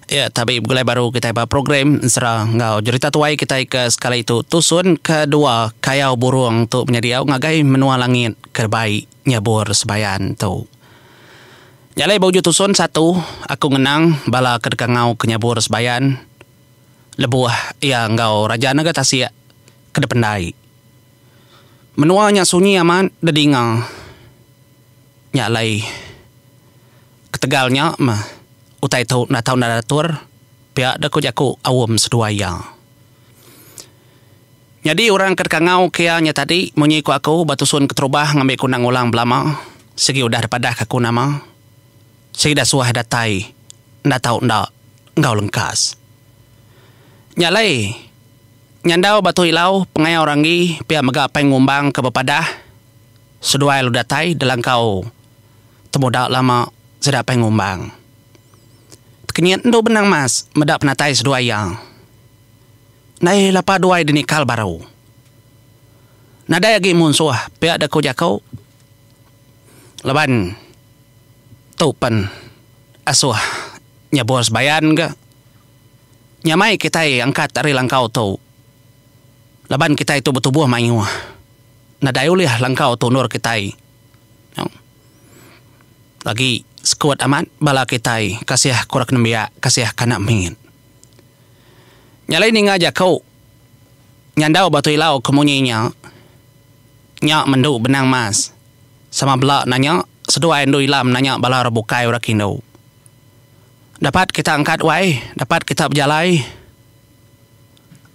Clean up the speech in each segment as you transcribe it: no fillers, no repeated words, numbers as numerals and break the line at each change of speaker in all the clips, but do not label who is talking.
Ya, tapi gulai baru kita iba program serang ngau cerita tuai kita ke sekala itu tusun kedua kayau burung tu menjadi au ngagai menua langit kerbai nyabur sebayan tu. Nyalai bauju tusun satu aku ngenang bala kedekangau kenyabur sebayan lebuah ya ngau raja naga tasia kedependai. Menuanya sunyi aman dedinga. Nyalai ketegalnya mah utai tau na tau na datur pihak dak jaku awam seduaya. Jadi orang kedekangau kianya tadi menyiku aku batusun keterubah ngambil kunang ulang belama segi udah daripada aku nama segi dah suah datai nda tau nda ngau lengkas. Nyalai nyandau batu ilau pengaya orangi pihak mega pengumbang ke bepadah seduai lu datai dalam kau temudak lama sedap pengumbang. Kenyat ndo benang mas medap natai seduaya. Nai lapa duai dinikal baru. Nadai agi munsuah pihak dak jakau. Leban tupan asuh nyabur sebayan ga. Nyamai kita angkat dari langkau tu. Leban kita itu betubuh mayu. Nadai ulih langkau tu nur kita. Lagi sekuat amat bala kitai kasih kurak nembia kasih kanak mingin. Nyalai ni ngajak kau nyandau batu ilau kemunyinya nyak mendu benang mas sama bela nanya sedua endu ilam nanya bala rebukai urakindo. Dapat kita angkat wai, dapat kita berjalai.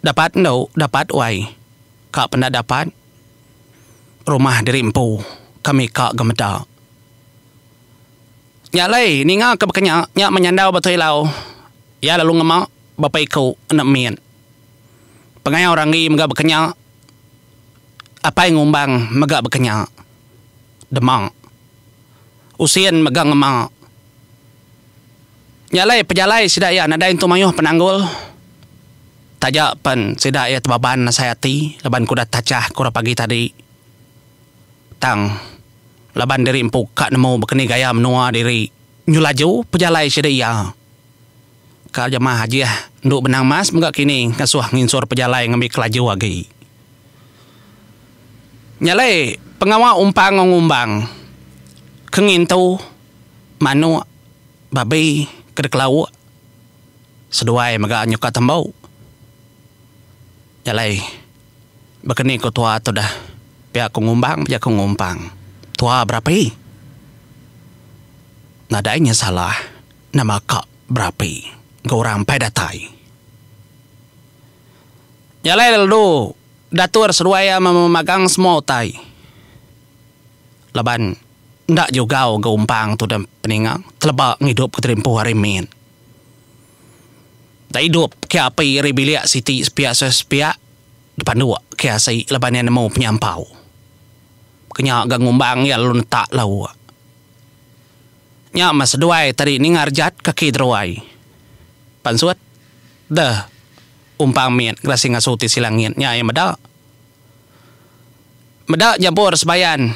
Dapat ndo, dapat wai. Kak pernah dapat rumah diri empu kami kak gemeda. Nyalai ninga ke bekenya nyak menyandau batu ilau. Ya lalu ngemak bapak ikau anak mian. Pengaya orang ni mega bekenya apa yang ngumbang mega bekenya demang. Usian mega ngemak. Nyalai pejalai sidak ya nadain tu mayuh penanggul. Tajak pen sidak ya tebaban nasayati leban kuda tacah kura pagi tadi. Tang laban diri empuk kak nemu bekeni gaya menua diri nyulaju pejalai sedia. Kak jemaah haji nduk benang mas menggak kini ngasuh nginsur pejalai ngambil kelaju lagi. Nyalai pengawal umpang ngumbang kengin tu manu babi kedek lau seduai megak nyuka tembau. Nyalai bekeni ku tua tu dah pihak ku ngumbang pihak ku ngumpang. Tua berapa? Nadainya salah. Nama kak berapa? Gorang pedatai. Nyalai lalu datur seruaya memagang semua utai. Leban ndak juga gaumpang tu dan peningang telebak ngidup keterimpuh hari min. Tak hidup kia api ribiliak siti sepiak depan dua kia say leban yang nemu penyampau. Kenya gang ngumbang ya lu tak lau. Nya mas duai tadi ni ngarjat kaki druai. Pansuat dah umpang miet grasi ngasuti silangit nya yang meda. Meda jabur sebayan.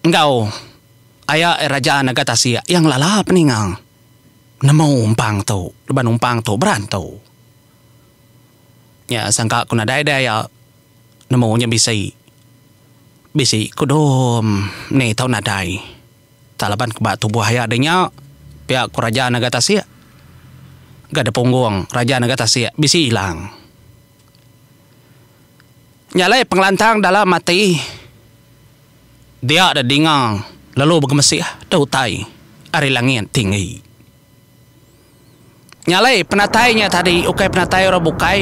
Engkau ayah raja naga tasia yang lala peningang. Nemu umpang tu, leban umpang tu berantau. Ya sangka kuna daya nemu nya bisi kudum ni tau nadai talaban kebat tubuh haya adanya pihak kerajaan naga tasia gak ada punggung raja naga tasia bisi hilang. Nyalai pengelantang dalam mati dia ada dingang lalu bergemesih dautai ari langit tinggi. Nyalai penatainya tadi ukai penatai orang bukai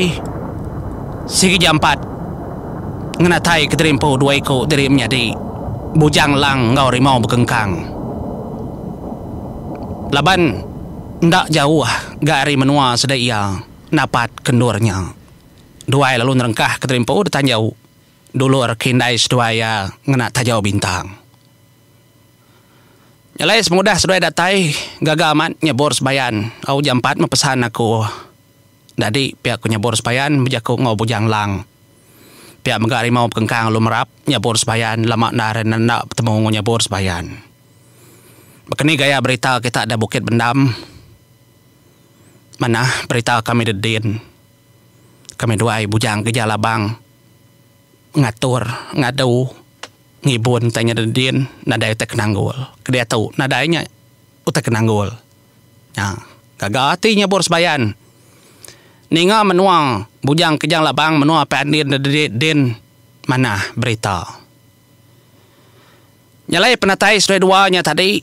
sigi jam 4 ngenatai keterimpo dua iko dari menjadi bujang lang ngau rimau bekengkang. Laban ndak jauh gari menua sedaya napat kendurnya. Dua lalu nerengkah keterimpo ditanjau dulu arkindai seduaya ngena tajau bintang. Nyalai semudah seduaya datai gagaman nyebor sebayan. Au jam 4 mepesan aku. Jadi pihak nyebor sebayan bejaku ngau bujang lang. Pihak megari mau kengkang lu merap nyabur sebayan lama naren nak bertemu nyabur sebayan. Bekeni gaya berita kita ada Bukit Bendam Mana berita kami dedin. Kami dua bujang gejala bang. Ngatur, ngadu, ngibun tanya dedin. Nadai utak kenanggul. Kedia tahu nadainya utak kenanggul. Ya, gagah hatinya bor sebayan. Ninga menuang bujang kejang labang menua pandin dedin. Mana berita. Nyalai penatai sedua duanya tadi.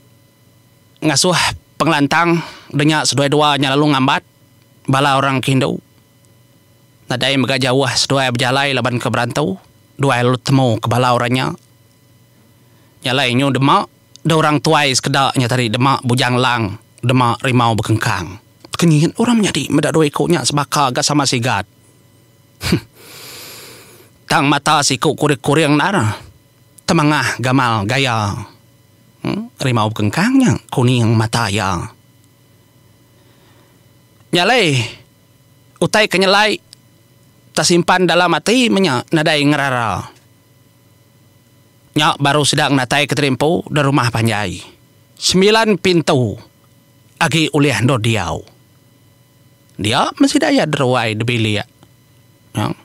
Ngasuh pengelantang. Denyak sedua duanya lalu ngambat. Bala orang Hindu. Nadai mega jauh sedua berjalai laban ke berantau. Dua lalu temu ke bala orangnya. Nyalai nyu demak. Da orang tuai sekedaknya tadi demak bujang lang. Demak rimau bekengkang. Kenyihin orang menjadi medak dua ikutnya sebaka agak sama sigat. Tang mata siku kurik-kuring nara. Temangah gamal gaya. Rimau bekengkangnya kuning mata ya. Nyalai. Utai kenyalai. Tersimpan dalam hati menyak nadai ngerara. Nyak baru sedang natai keterimpu dari rumah panjai. 9 pintu. Agi uliah do diau. Dia masih daya deruai debilia. Ya.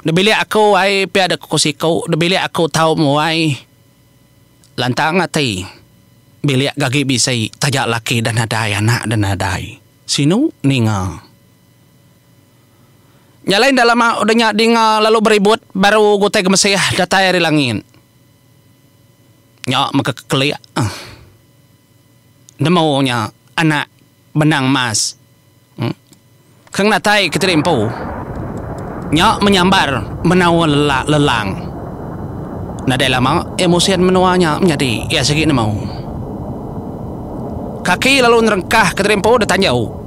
Debilia aku ai piada kukusiko. Debilia aku tahu muai. Lantang hati. Bilia gagi bisai tajak laki dan nadai anak dan nadai. Sinu ninga. Nyalain dalam udahnya dinga lalu beribut baru gutai gemesih datai dari langit. Nyak maka kekeliak. Demaunya anak benang mas. Keng natai keterimpu. Nyak menyambar menawa lelang. Nadai lama emosian menuanya menjadi ya segini mau. Kaki lalu nerengkah keterimpu detanjau.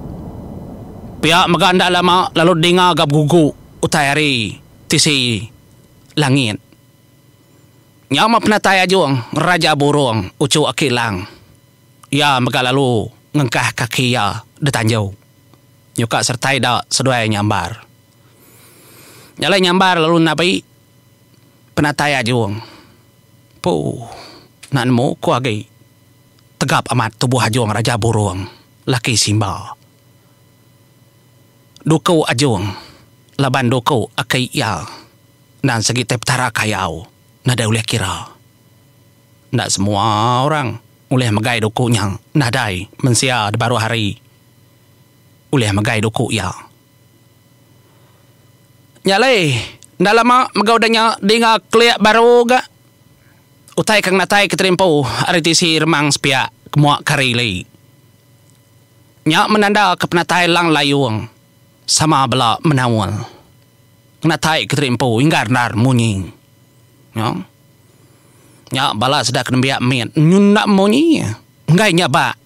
Pihak meganda lama lalu dengar gab gugu utayari tisi langit. Nyama penatai ajung raja burung ucu akilang. Ya mega lalu ngengkah kaki ya detanjau. Nyuka sertai dak seduai nyambar. Nyalai nyambar lalu nabi penatai ajung. Puh nanmu kuagi tegap amat tubuh ajung raja burung laki simba. Dukau ajung, laban dukau akai ya, dan segi teptara kayau, nada uleh kira. Ndak semua orang uleh megai dukunya, nadai mensia di baru hari, uleh megai duku ya. Nyalai, ndak lama megaudanya dengar keliak baru ga. Utai kang natai keterimpu, aritisi remang sepia kemuak karili. Nyak menanda ke penatai lang layung. Sama bela menawal. Natai keterimpu hingga nar munyi. Ya. Ya bala sedak nembiak min. Nyundak munyi. Ngai nyaba.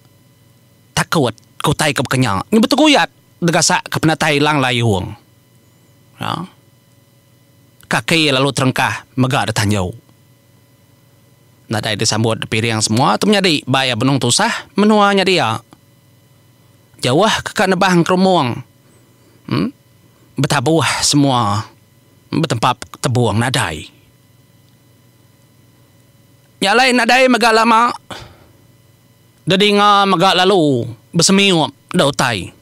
Takut kutai ke kenyang. Nyebut kuyat degasak ke penatai lang layung. Ya. Kaki lalu terengkah megak detanjau. Nadai disambut piring semua tu menjadi baya benung tusah menuanya dia. Jauh ke kanebah kerumuang. Betabuh semua bertempat tebuang nadai. Nyalai nadai megak lama. Dedinga megak lalu bersemiup dautai.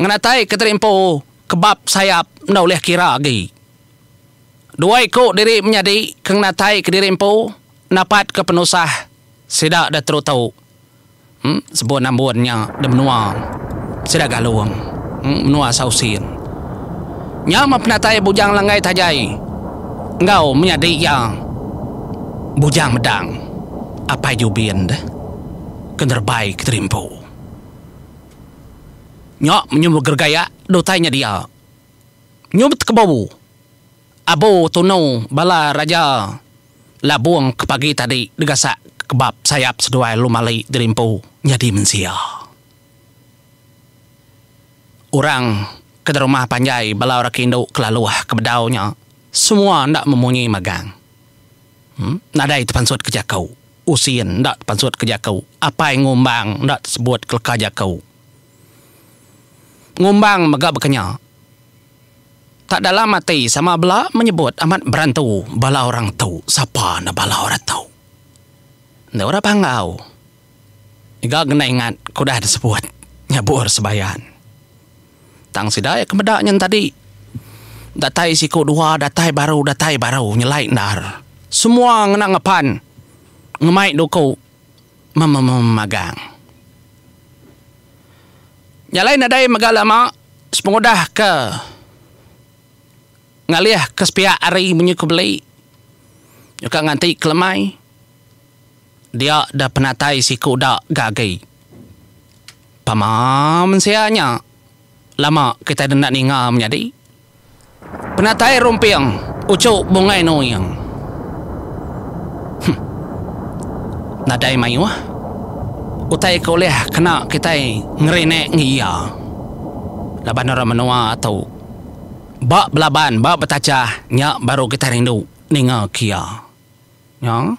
Nganatai keterimpu kebab sayap ndak boleh kira lagi. Dua ikut diri menjadi keng natai kedirimpu napat ke penusah sidak dah terus tahu. Sebuah nambuannya dah menua. Sidak galuang. Menua sausin. Nyama penatai bujang langgai tajai. Engkau menjadi yang bujang medang. Apa jubin dah? Kenerbai keterimpu. Nyok menyumbur gergaya dotainya dia. Nyubet ke bau. Abu tunau bala raja labuang ke pagi tadi degasak kebab sayap seduai lumali derimpu jadi mensia. Orang ke rumah panjai bala orang Hindu kelaluah kebedaunya semua ndak memunyi magang. Nadai terpansut kerja kau. Usin ndak terpansut kerja kau. Apa yang ngumbang ndak sebut kerja kau. Ngumbang megak bekenya. Tak dalam mati sama bela menyebut amat berantu bala orang tahu siapa na bala orang tahu. Nda orang panggau. Iga kena ingat ku dah disebut nyabur sebayan. Tang sidaya kemedaknya tadi. Datai siku dua, datai baru, nyelai nar. Semua ngena ngepan. Ngemai duko memagang. Nyalai nadai magalama sepengodah ke ngalih ke sepia ari bunyi kubeli. Yuka nganti kelemai. Dia dah penatai siku dah gagai. Pamam sianya. Lama kita nak ninga menjadi. Penatai rumpiang. Ucuk bungai noyang. Nadai mayu. Utai koleh kena kita ngerene ngiya. Laban orang menua atau bak belaban, bak betacah. Nyak baru kita rindu ninga kia. Ya.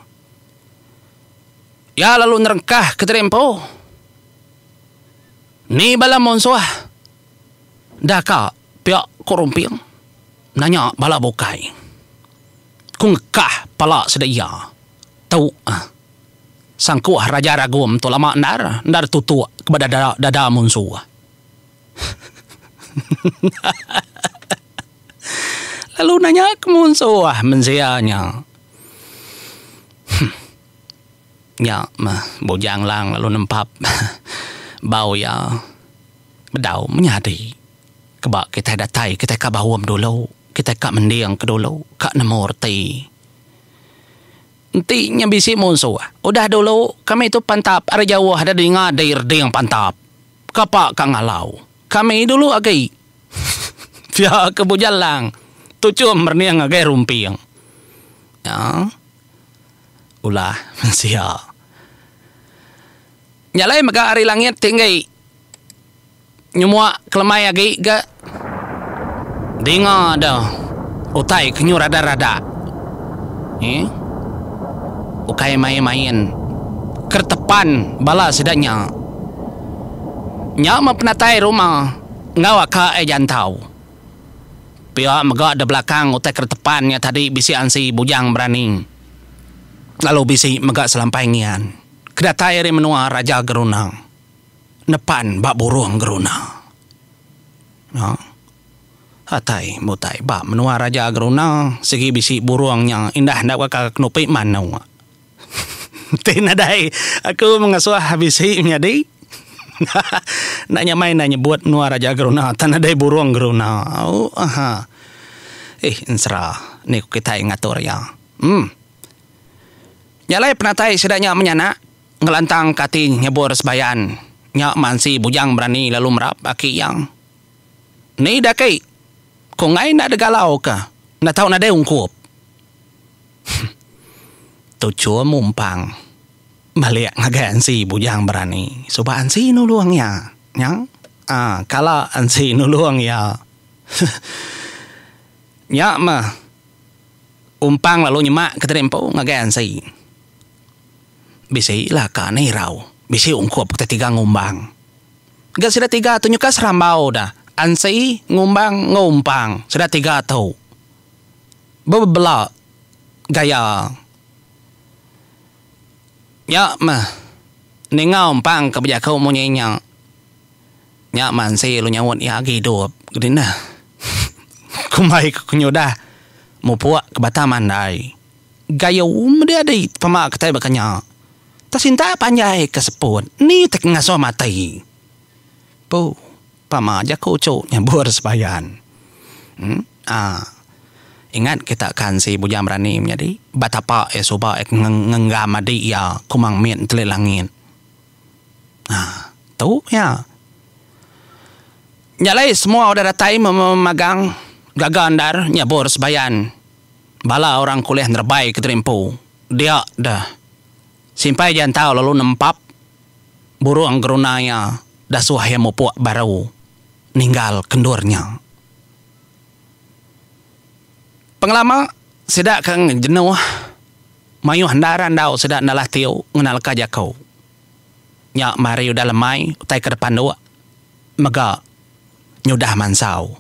Ya lalu nerengkah ke terempo. Ni bala monsoah. Dah kak pihak korumpiang. Nanya bala bokai. Kungkah pala sedaya. Tahu sangkuah raja ragum tu lama ndar tutu kepada dada monsoah. Lalu nanya ke monsoah mensianya. Ya, bojang lang lalu nempap bau ya bedau menyadi kebak kita datai kita ka bawam dulu kita ka mendiang ke dulu ka nemorti entinya bisi monso udah dulu kami itu pantap ada jauh ada dengar dair deng pantap kapak ka ngalau kami dulu agai via ke bojalang tucum berniang agai rumpiang ya ulah mensia. Nyalai maka hari langit tinggi. Nyumua kelemai agi ga. Dengar dah. Utai kenyu rada-rada. Ukai main-main. Kertepan bala sedanya. Nya ma penatai rumah. Ngawa ka jantau. Pia mega ada belakang utai kertepannya tadi bisi ansi bujang berani. Lalu bisi mega selampaian. Kedatai ri menua raja gerunang. Nepan bak burung gerunang. Ya. Hatai mutai bak menua raja gerunang. Segi bisi burungnya indah ndak wakak kenupi manau. Tinadai aku mengasuh bisi menjadi. Nak nyamai nak nyebut menua raja gerunang. Tanadai burung gerunang. Oh, aha. Insra. Ni kita ngatur ya. Nyalai penatai sedaknya menyanak. Ngelantang kati nyebur sebayan. Nyak mansi bujang berani lalu merap aki yang. Ni dah kei. Kau ngai nak degalau ke? Nak tahu nak ada ungkup. Tujuh mumpang. Balik ngagai ansi bujang berani. Subah ansi nuluang ya. Yang? Kalau ansi nuluang ya. Nyak mah. Umpang lalu nyemak ke terempo ngagai ansi. Bisi lah ka ni raw. Bisi ungkop kita tiga ngumbang. Gak sudah tiga tu nyuka serambau dah. Ansi ngumbang ngumpang. Sudah tiga tu. Bebela gaya. Ya mah. Ni ngumpang kebejak kau munyanya. Ya mansi lu nyawut ya hidup. Gede nah. Kumai kunyudah. Mupuak ke Bataman dai. Gaya dia ada pemak ketai bakanya. Tasinta panjai keseput. Ni tak ngaso matai. Po, pama aja koco nyabur sebayan. Ingat kita kan si bujang berani menjadi batapa soba ngenggam adi ya kumang mien tele langit. Tu ya. Nyalai semua udah datai memegang gagandar nyabur sebayan. Bala orang kuliah nerbai ke terempo. Dia dah. Simpai jantau lalu nempap burung gerunanya dasuh yang mupuak baru ninggal kendurnya. Pengelama sedak kang jenuh mayu handaran dau sedak nalah tiu ngenal kaja kau. Nyak mari udah lemai utai ke depan dua mega nyudah mansau.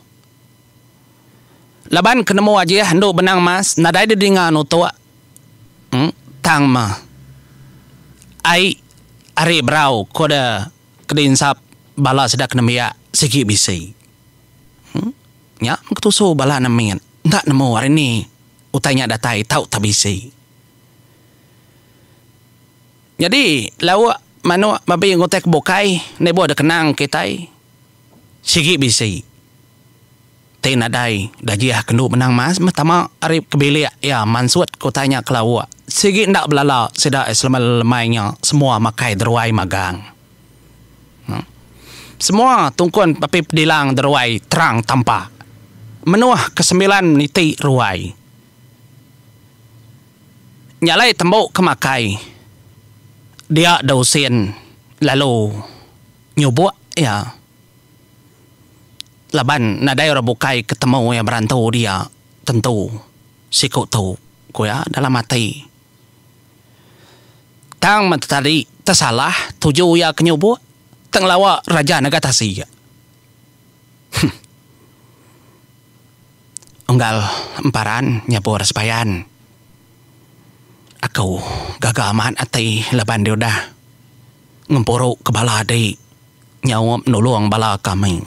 Laban kenemu aja hendu benang mas nadai didingan utua. Tang mah. Ai ari brau koda kedinsap bala sedak namia segi bisi. Ya, ketusu bala namin. Ndak nemu hari ni. Utainya datai tahu tak bisi. Jadi, lawa manu babi ngotek bokai, nebo ada kenang kitai. Sigi bisi. Tina dai, dajiah kendu menang mas, matama arif kebili ya mansuat kotanya kelawa. Sigi ndak belala, sida selama lemainya semua makai deruai magang. Semua tungkuan papi pedilang deruai terang tampak. Menuah ke-9 niti ruai. Nyalai tembok kemakai. Dia dausin lalu nyubuk ya. Laban nadai rabukai ketemu yang berantau dia tentu sikut tu kuya dalam hati. Tang tadi tersalah tuju ya kenyubuk tang lawa raja nagatasi. Unggal emparan nyabur sepayan. Aku gagal amat hati laban dia dah ngempuruk ke bala adik nyawap nulung bala kami.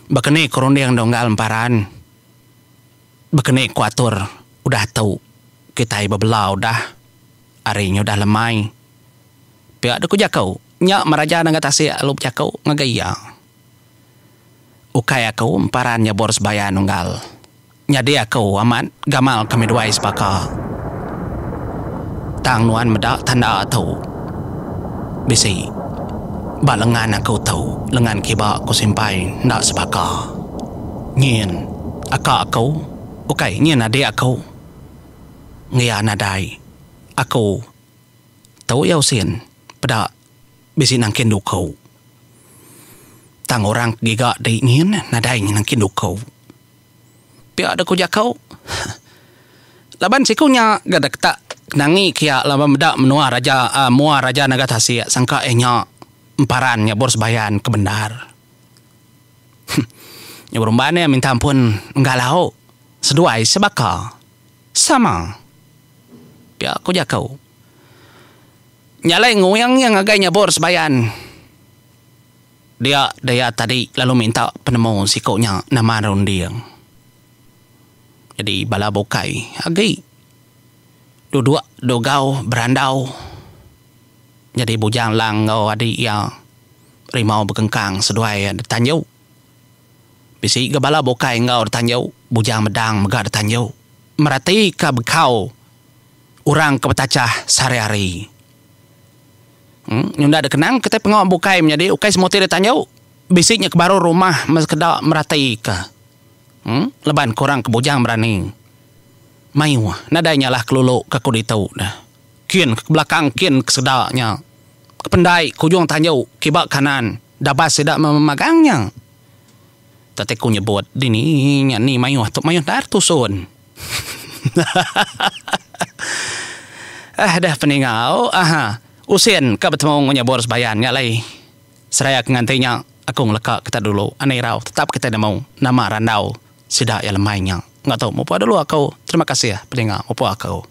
Bakene korondeng donggal emparan. Bakene kuatur udah tahu kita iba belau dah harinya udah lemai. Pihak aku jakau nyak meraja nagatasi alup jakau ngagaya. Ukai aku emparan nyabor sebayan unggal. Nyadi aku amat gamal kami dua sepaka. Tang nuan medak tanda tahu. Bisi balengan aku tahu lengan kiba aku simpai ndak sepaka. Nyin aka aku ukai nyin adik aku. Ngia nadai aku tahu yau sin pada bisi nangkin dukau. Tang orang giga di nyin nadai nangkin dukau. Pia ada ku jakau. Laban sikunya gadak tak nangi kia laban medak menua raja mua raja nagatasi sangka enya emparan nyabor sebayan kebenar. Nyabor mbane minta ampun enggalau seduai sebaka sama. Pia ku jakau. Nyalai nguyang yang agai nyabor sebayan. Dia tadi lalu minta penemu sikonya nama rondiang. Jadi bala bokai agai dua dogau berandau. Jadi bujang lang ngau adik ya rimau bekengkang seduai detanjau. Bisi gabala bokai ngau detanjau bujang medang megah detanjau. Merati ke bekau orang kepetacah sehari-hari. Nyunda ada kenang kita pengawal bokai menjadi ukai semua tidak tanjau. Bisiknya ke baru rumah maskedak merati ke. Leban korang ke bujang berani. Mayu nadainya lah kelulu ke kuditau dah. Kian ke belakang kian ke sedaknya. Ke pendai kujung tanjau kibak kanan. Dabas tidak memagangnya. Tadi ku nyebut dini ni mayu tu mayu dar tusun. Dah peningau. Usin ka bertemu nyabor sebayan nyalai. Seraya ngantinya aku ngeleka kita dulu. Aneh rau tetap kita mau nama randau. Sidak ya lemainya. Nggak tahu mau dulu aku. Terima kasih ya peningau mau aku.